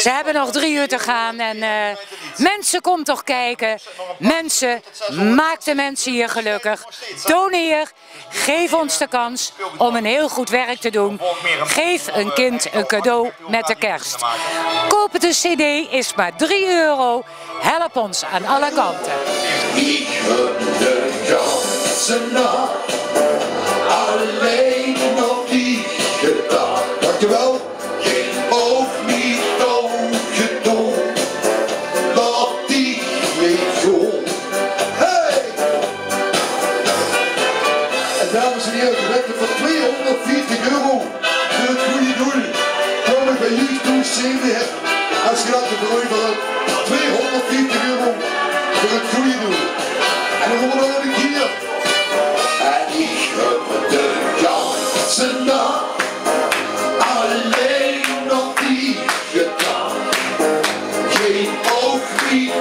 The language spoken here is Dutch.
Ze hebben nog 3 uur te gaan en mensen, kom toch kijken. Mensen, maak de mensen hier gelukkig. Doneer, geef ons de kans om een heel goed werk te doen. Geef een kind een cadeau met de kerst. Koop het een cd, is maar 3 euro. Help ons aan alle kanten. Ik heb de ganse nacht alleen op die gedacht. Dankjewel. Geen oog niet opgedaan, dat die niet goed. Hey! En dames en heren, gewerkt voor 240 euro voor het goede doel. Kom ik bij jullie toe, CDF. Als je dat te veroveren, 240 euro voor het goede doel. En dan gaan we nog een keer. En ik heb de ganse nacht alleen nog die gedaan. Geen oog niet